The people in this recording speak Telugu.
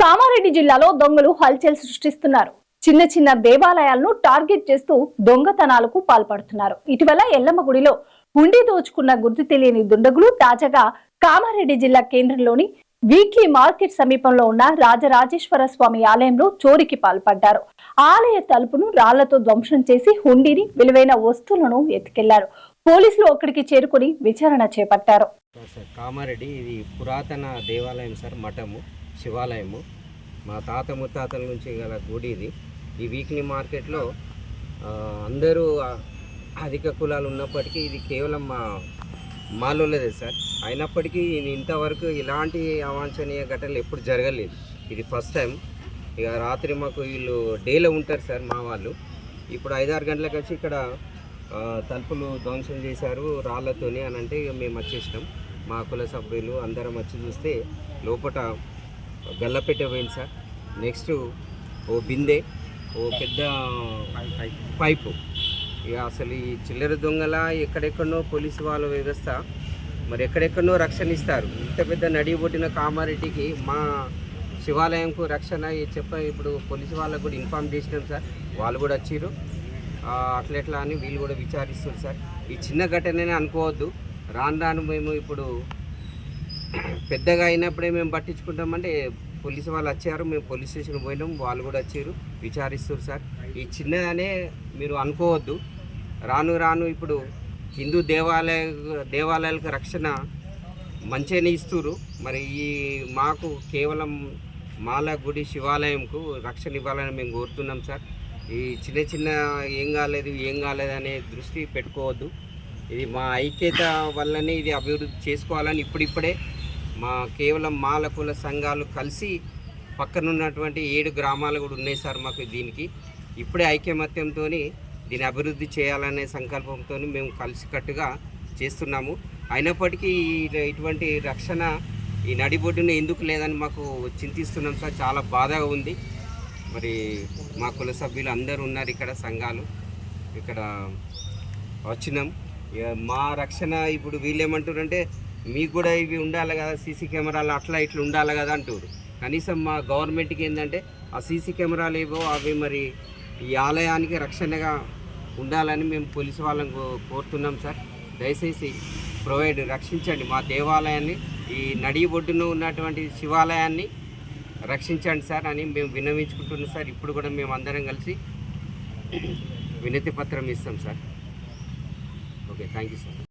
కామారెడ్డి జిల్లాలో దొంగలు హల్చల్ సృష్టిస్తున్నారు. చిన్న చిన్న దేవాలయాలను టార్గెట్ చేస్తూ దొంగతనాలకు పాల్పడుతున్నారు. ఇటీవల ఎల్లమ్మ గుడిలో హుండీ దోచుకున్న గుర్తు తెలియని దుండగులు తాజాగా కామారెడ్డి జిల్లా కేంద్రంలోని వీక్లీ మార్కెట్ సమీపంలో ఉన్న రాజరాజేశ్వర స్వామి ఆలయంలో చోరీకి పాల్పడ్డారు. ఆలయ తలుపును రాళ్లతో ధ్వంసం చేసి హుండీని, విలువైన వస్తువులను ఎత్తుకెళ్లారు. పోలీసులు అక్కడికి చేరుకుని విచారణ చేపట్టారు. కామారెడ్డి ఇది పురాతన దేవాలయం సార్, మఠము, శివాలయము. మా తాత ముత్తాతల నుంచి గల గుడి ఇది. ఈ వీక్లీ మార్కెట్లో అందరూ అధిక కులాలు ఉన్నప్పటికీ ఇది కేవలం మాలోలేదే సార్. అయినప్పటికీ ఇంతవరకు ఇలాంటి అవాంఛనీయ ఘటనలు ఎప్పుడు జరగలేదు. ఇది ఫస్ట్ టైం. ఇక రాత్రి మాకు వీళ్ళు డేలో ఉంటారు సార్ మా వాళ్ళు. ఇప్పుడు 5-6 గంటలకు వచ్చి ఇక్కడ తలుపులు ధ్వంసం చేశారు రాళ్లతోని అని అంటే ఇక మేము వచ్చేసినాం. మా కుల సభ్యులు అందరం వచ్చి చూస్తే లోపల గల్లపెట్టె పోయింది సార్. నెక్స్ట్ ఓ బిందె, ఓ పెద్ద పైపు. ఇక అసలు ఈ చిల్లర దొంగల ఎక్కడెక్కడనో పోలీసు వాళ్ళ వ్యవస్థ మరి ఎక్కడెక్కడనో రక్షణ ఇస్తారు. ఇంత పెద్ద నడిబొట్టిన కామారెడ్డికి మా శివాలయంకు రక్షణ ఇప్పుడు పోలీసు వాళ్ళకు కూడా ఇన్ఫార్మ్ చేసినాం సార్. వాళ్ళు కూడా వచ్చారు. అట్లెట్లా అని వీళ్ళు కూడా విచారిస్తారు సార్. ఈ చిన్న ఘటననే అనుకోవద్దు. రాను రాను మేము ఇప్పుడు పెద్దగా అయినప్పుడే మేము పట్టించుకుంటామంటే పోలీసు వాళ్ళు వచ్చారు, మేము పోలీస్ స్టేషన్ పోయినాం, వాళ్ళు కూడా వచ్చారు, విచారిస్తారు సార్. ఈ చిన్నదనే మీరు అనుకోవద్దు. రాను రాను ఇప్పుడు హిందూ దేవాలయాలకు రక్షణ మంచిగానే ఇస్తున్నారు. మరి ఈ మాకు కేవలం మాల గుడి శివాలయంకు రక్షణ ఇవ్వాలని మేము కోరుతున్నాం సార్. ఈ చిన్న చిన్న ఏం కాలేదు అనే దృష్టి పెట్టుకోవద్దు. ఇది మా ఐక్యత వల్లనే ఇది అభివృద్ధి చేసుకోవాలని ఇప్పుడిప్పుడే మా కేవలం మాల కుల సంఘాలు కలిసి పక్కనున్నటువంటి 7 గ్రామాలు కూడా ఉన్నాయి సార్. మాకు దీనికి ఇప్పుడే ఐకమత్యంతో దీన్ని అభివృద్ధి చేయాలనే సంకల్పంతో మేము కలిసికట్టుగా చేస్తున్నాము. అయినప్పటికీ ఇటువంటి రక్షణ ఈ నడిబొడ్డున ఎందుకు లేదని మాకు చింతిస్తున్నాం సార్. చాలా బాధగా ఉంది. మరి మా కుల సభ్యులు అందరూ ఉన్నారు ఇక్కడ, సంఘాలు ఇక్కడ వచ్చినాం. మా రక్షణ ఇప్పుడు వీళ్ళు ఏమంటారంటే మీకు కూడా ఇవి ఉండాలి కదా, సీసీ కెమెరాలు అట్లా ఇట్లా ఉండాలి కదా అంటారు. కనీసం మా గవర్నమెంట్కి ఏంటంటే ఆ సీసీ కెమెరాలు ఏవో అవి మరి ఈ ఆలయానికి రక్షణగా ఉండాలని మేము పోలీసు వాళ్ళని కోరుతున్నాం సార్. దయచేసి రక్షించండి మా దేవాలయాన్ని, ఈ నడి ఒడ్డున ఉన్నటువంటి శివాలయాన్ని రక్షించండి సార్ అని మేము విన్నవించుకుంటున్నాం సార్. ఇప్పుడు కూడా మేము అందరం కలిసి వినతి పత్రం ఇస్తాం sir. Okay, thank you sir.